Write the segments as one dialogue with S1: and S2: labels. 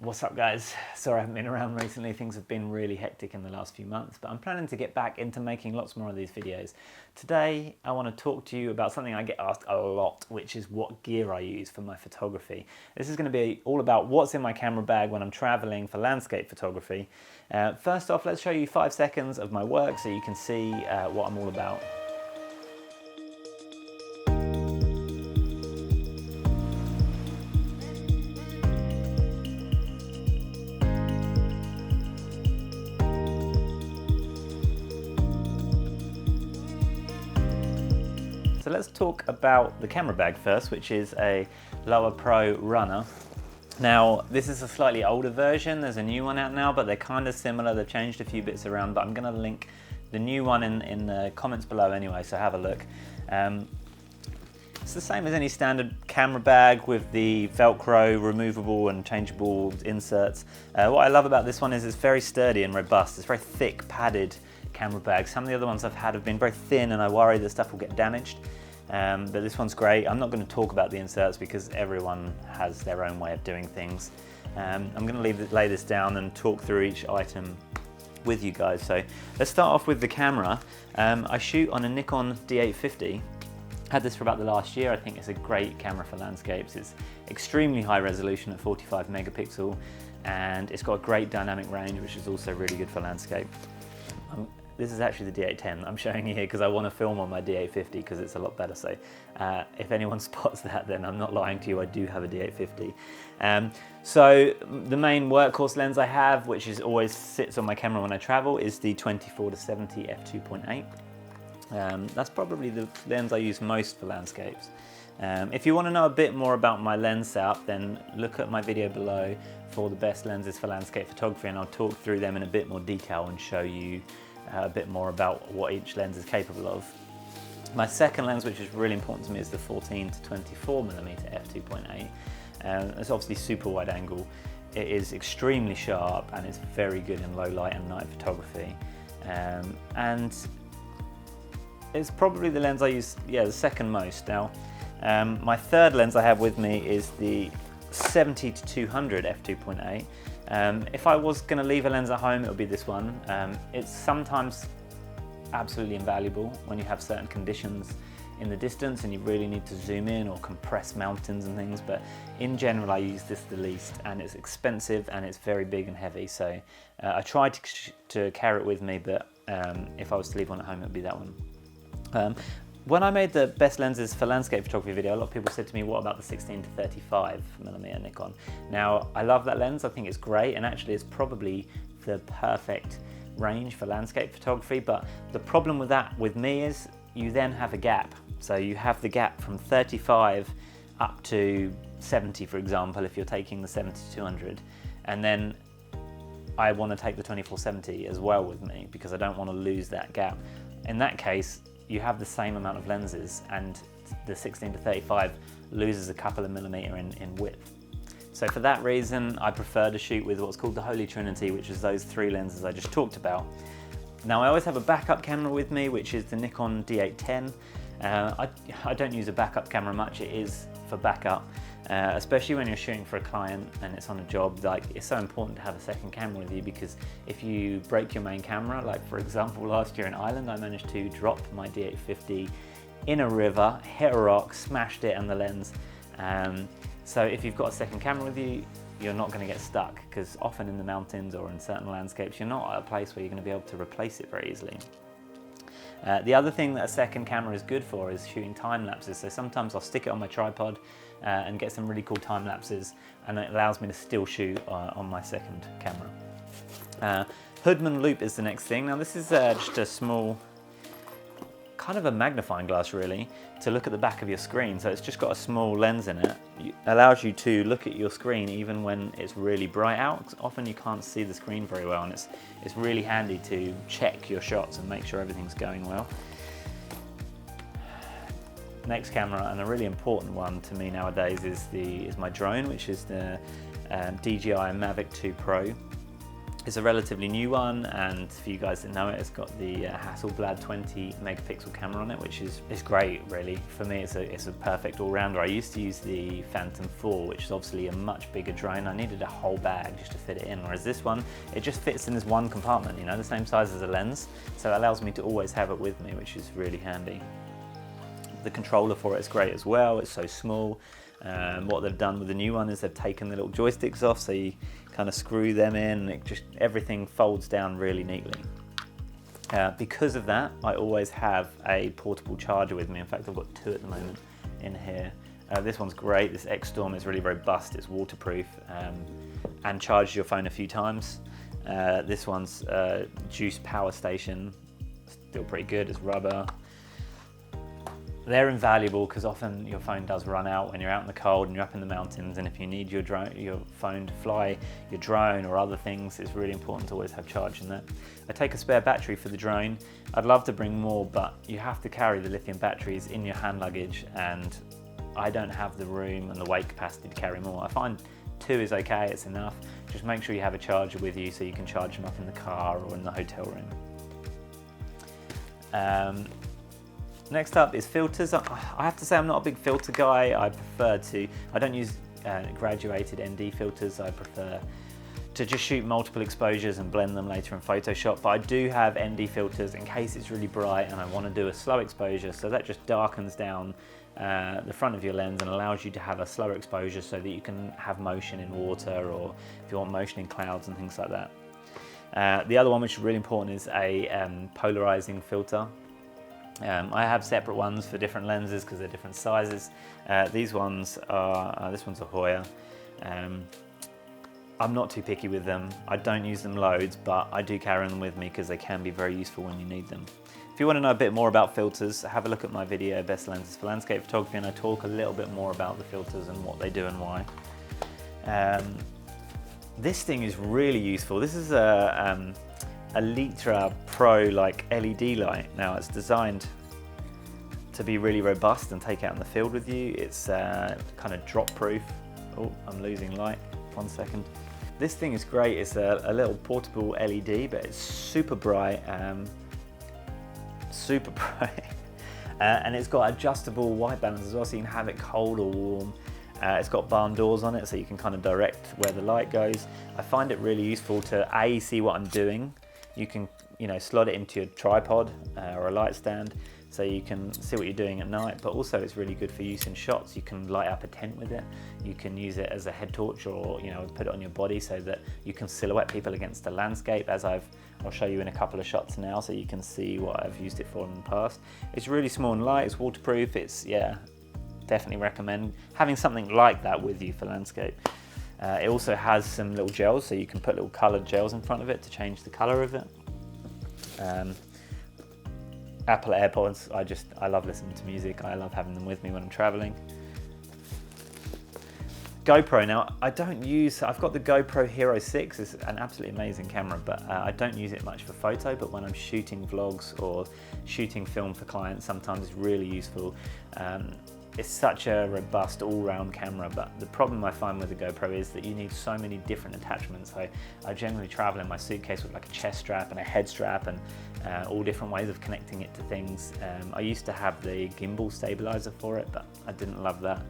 S1: What's up, guys? Sorry I haven't been around recently. Things have been really hectic in the last few months, but I'm planning to get back into making lots more of these videos. Today I want to talk to you about something I get asked a lot, which is what gear I use for my photography. This is going to be all about what's in my camera bag when I'm traveling for landscape photography. First off, let's show you 5 seconds of my work so you can see what I'm all about. So let's talk about the camera bag first, which is a Lowa Pro Runner. Now, this is a slightly older version. There's a new one out now, but they're kind of similar. They've changed a few bits around, but I'm going to link the new one in the comments below anyway, so have a look. It's the same as any standard camera bag with the Velcro removable and changeable inserts. What I love about this one is it's very sturdy and robust. It's very thick, padded camera bag. Some of the other ones I've had have been very thin and I worry that stuff will get damaged. But this one's great. I'm not going to talk about the inserts because everyone has their own way of doing things. I'm going to lay this down and talk through each item with you guys. So let's start off with the camera. I shoot on a Nikon D850. Had this for about the last year. I think it's a great camera for landscapes. It's extremely high resolution at 45 megapixel and it's got a great dynamic range, which is also really good for landscape. This is actually the D810 I'm showing you here because I want to film on my D850 because it's a lot better. So if anyone spots that, then I'm not lying to you, I do have a D850. So the main workhorse lens I have, which is always sits on my camera when I travel, is the 24-70 f2.8. That's probably the lens I use most for landscapes. If you want to know a bit more about my lens setup, then look at my video below for the best lenses for landscape photography and I'll talk through them in a bit more detail and show you a bit more about what each lens is capable of. My second lens, which is really important to me, is the 14-24mm f2.8. It's obviously super wide angle. It is extremely sharp and it's very good in low light and night photography. And it's probably the lens I use, the second most. Now, my third lens I have with me is the 70-200 f2.8. If I was going to leave a lens at home, it would be this one. It's sometimes absolutely invaluable when you have certain conditions in the distance and you really need to zoom in or compress mountains and things, but in general I use this the least, and it's expensive and it's very big and heavy, so I tried to carry it with me, but if I was to leave one at home, it would be that one. When I made the best lenses for landscape photography video, a lot of people said to me, what about the 16-35mm Nikon? Now, I love that lens, I think it's great, and actually it's probably the perfect range for landscape photography, but the problem with that, with me, is you then have a gap. So you have the gap from 35 up to 70, for example, if you're taking the 70-200, and then I want to take the 24-70 as well with me because I don't want to lose that gap. In that case, you have the same amount of lenses and the 16-35 loses a couple of millimeter in width. So for that reason, I prefer to shoot with what's called the Holy Trinity, which is those 3 lenses I just talked about. Now I always have a backup camera with me, which is the Nikon D810. I don't use a backup camera much, it is for backup, especially when you're shooting for a client and it's on a job. Like, it's so important to have a second camera with you because if you break your main camera, like for example last year in Ireland, I managed to drop my D850 in a river, hit a rock, smashed it and the lens. So if you've got a second camera with you, you're not going to get stuck because often in the mountains or in certain landscapes, you're not at a place where you're going to be able to replace it very easily. The other thing that a second camera is good for is shooting time lapses. So sometimes I'll stick it on my tripod and get some really cool time lapses, and it allows me to still shoot on my second camera. Hoodman Loop is the next thing. Now this is just a small, kind of a magnifying glass really, to look at the back of your screen. So it's just got a small lens in it. It allows you to look at your screen even when it's really bright out. Often you can't see the screen very well, and it's really handy to check your shots and make sure everything's going well. Next camera, and a really important one to me nowadays, is my drone, which is the DJI Mavic 2 Pro. It's a relatively new one, and for you guys that know it, it's got the Hasselblad 20 megapixel camera on it, which is great really. For me it's a perfect all-rounder. I used to use the Phantom 4, which is obviously a much bigger drone. I needed a whole bag just to fit it in, whereas this one, it just fits in this one compartment, you know, the same size as a lens, so it allows me to always have it with me, which is really handy. The controller for it is great as well, it's so small. What they've done with the new one is they've taken the little joysticks off, so you kind of screw them in, and everything folds down really neatly. Because of that, I always have a portable charger with me. In fact, I've got two at the moment in here. This one's great. This X-Storm is really robust, it's waterproof, and charges your phone a few times. This one's Juice Power Station, still pretty good, it's rubber. They're invaluable because often your phone does run out when you're out in the cold and you're up in the mountains, and if you need your phone to fly your drone or other things, it's really important to always have charge in that. I take a spare battery for the drone. I'd love to bring more, but you have to carry the lithium batteries in your hand luggage, and I don't have the room and the weight capacity to carry more. I find 2 is okay, it's enough. Just make sure you have a charger with you so you can charge them up in the car or in the hotel room. Next up is filters. I have to say I'm not a big filter guy. I don't use graduated ND filters. I prefer to just shoot multiple exposures and blend them later in Photoshop, but I do have ND filters in case it's really bright and I want to do a slow exposure, so that just darkens down the front of your lens and allows you to have a slower exposure so that you can have motion in water, or if you want motion in clouds and things like that. The other one which is really important is a polarizing filter. I have separate ones for different lenses because they're different sizes. These ones are, this one's a Hoya. I'm not too picky with them. I don't use them loads, but I do carry them with me because they can be very useful when you need them. If you want to know a bit more about filters, have a look at my video, Best Lenses for Landscape Photography, and I talk a little bit more about the filters and what they do and why. This thing is really useful. This is a Litra Pro LED light. Now it's designed to be really robust and take out in the field with you. It's kind of drop proof. Oh, I'm losing light, 1 second. This thing is great. It's a little portable LED, but it's super bright, and it's got adjustable white balance as well, so you can have it cold or warm. It's got barn doors on it, so you can kind of direct where the light goes. I find it really useful to see what I'm doing. You can, slot it into your tripod or a light stand, so you can see what you're doing at night, but also it's really good for use in shots. You can light up a tent with it. You can use it as a head torch, or put it on your body so that you can silhouette people against the landscape, as I'll show you in a couple of shots now, so you can see what I've used it for in the past. It's really small and light, it's waterproof, definitely recommend having something like that with you for landscape. It also has some little gels, so you can put little coloured gels in front of it to change the colour of it. Apple AirPods, I love listening to music. I love having them with me when I'm traveling. GoPro, now I've got the GoPro Hero 6, it's an absolutely amazing camera, but I don't use it much for photo, but when I'm shooting vlogs or shooting film for clients, sometimes it's really useful. It's such a robust all-round camera, but the problem I find with the GoPro is that you need so many different attachments. I generally travel in my suitcase with like a chest strap and a head strap and all different ways of connecting it to things. I used to have the gimbal stabilizer for it, but I didn't love that.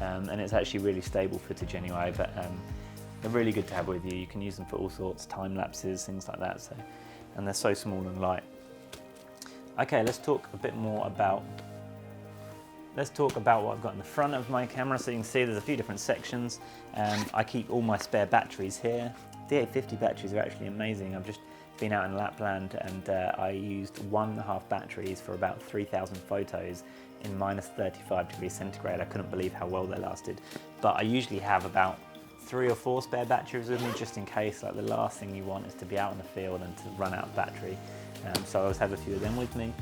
S1: And it's actually really stable footage anyway, but they're really good to have with you. You can use them for all sorts, time lapses, things like that, and they're so small and light. Okay, let's talk about what I've got in the front of my camera. So you can see there's a few different sections. I keep all my spare batteries here. The 850 batteries are actually amazing. I've just been out in Lapland and I used 1.5 batteries for about 3,000 photos in minus 35 degrees centigrade. I couldn't believe how well they lasted. But I usually have about 3 or 4 spare batteries with me, just in case. Like, the last thing you want is to be out in the field and to run out of battery. So I always have a few of them with me.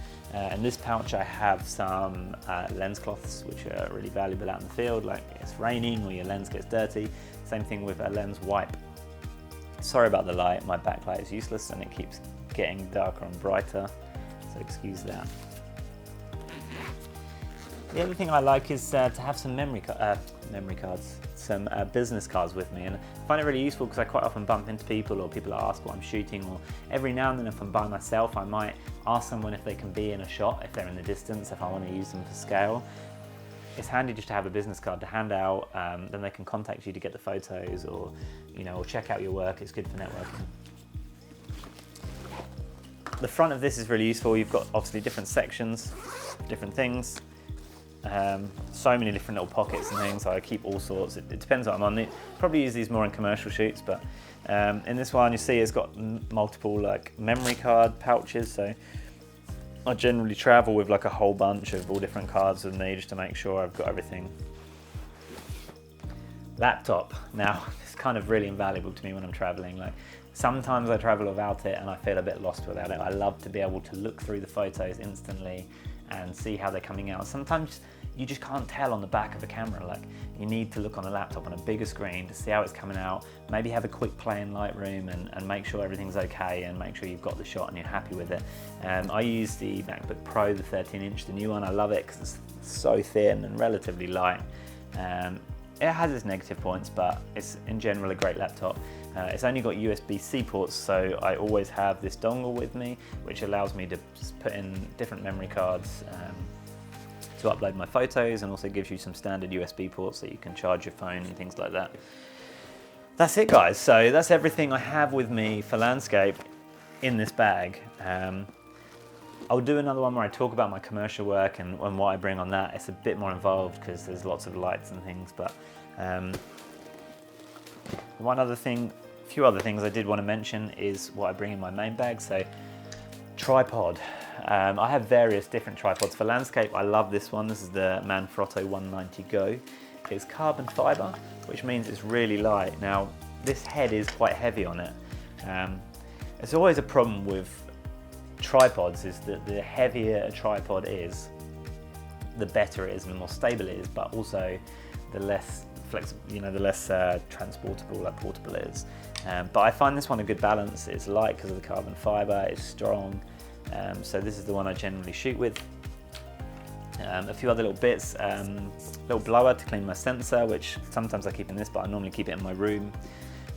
S1: In this pouch I have some lens cloths, which are really valuable out in the field, like it's raining or your lens gets dirty. Same thing with a lens wipe. Sorry about the light, my backlight is useless and it keeps getting darker and brighter, so excuse that. The other thing I like is to have some memory cards, some business cards with me, and I find it really useful because I quite often bump into people, or people ask what I'm shooting, or every now and then if I'm by myself I might ask someone if they can be in a shot, if they're in the distance, if I want to use them for scale. It's handy just to have a business card to hand out, then they can contact you to get the photos, or or check out your work. It's good for networking. The front of this is really useful. You've got obviously different sections, different things. So many different little pockets and things. So I keep all sorts. It depends what I'm on. Probably use these more in commercial shoots, but in this one you see it's got multiple like memory card pouches. So I generally travel with like a whole bunch of all different cards with me just to make sure I've got everything. Laptop. Now it's kind of really invaluable to me when I'm traveling. Like sometimes I travel without it and I feel a bit lost without it. I love to be able to look through the photos instantly and see how they're coming out. Sometimes you just can't tell on the back of a camera. Like you need to look on a laptop on a bigger screen to see how it's coming out. Maybe have a quick play in Lightroom and make sure everything's okay, and make sure you've got the shot and you're happy with it. I use the MacBook Pro, the 13-inch, the new one. I love it because it's so thin and relatively light. It has its negative points, but it's in general a great laptop. It's only got USB-C ports, so I always have this dongle with me, which allows me to just put in different memory cards to upload my photos, and also gives you some standard USB ports so you can charge your phone and things like that. That's it, guys. So that's everything I have with me for landscape in this bag. I'll do another one where I talk about my commercial work and what I bring on that. It's a bit more involved because there's lots of lights and things, but one other thing, a few other things I did want to mention is what I bring in my main bag. So tripod. I have various different tripods. For landscape, I love this one. This is the Manfrotto 190 Go. It's carbon fiber, which means it's really light. Now, this head is quite heavy on it. It's always a problem with tripods, is that the heavier a tripod is, the better it is and the more stable it is, but also the less flexible, the less transportable, like portable it is. But I find this one a good balance. It's light because of the carbon fiber, it's strong. So this is the one I generally shoot with. A few other little bits, little blower to clean my sensor, which sometimes I keep in this, but I normally keep it in my room.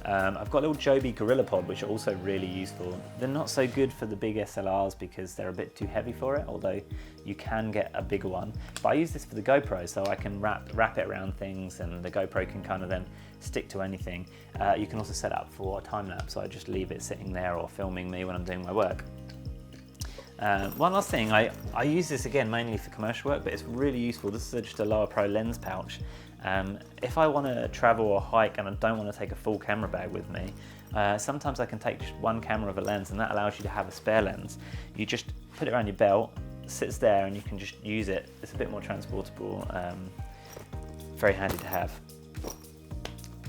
S1: I've got a little Joby GorillaPod, which are also really useful. They're not so good for the big SLRs because they're a bit too heavy for it, although you can get a bigger one. But I use this for the GoPro, so I can wrap it around things, and the GoPro can kind of then stick to anything. You can also set up for time lapse, so I just leave it sitting there or filming me when I'm doing my work. One last thing, I use this again mainly for commercial work, but it's really useful. This is just a Lower Pro lens pouch. If I want to travel or hike and I don't want to take a full camera bag with me, sometimes I can take just one camera with a lens, and that allows you to have a spare lens. You just put it around your belt, sits there, and you can just use it. It's a bit more transportable, very handy to have.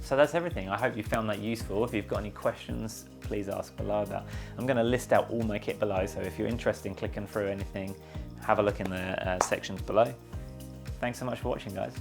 S1: So that's everything. I hope you found that useful. If you've got any questions, please ask below that. I'm going to list out all my kit below, so if you're interested in clicking through anything, have a look in the sections below. Thanks so much for watching, guys.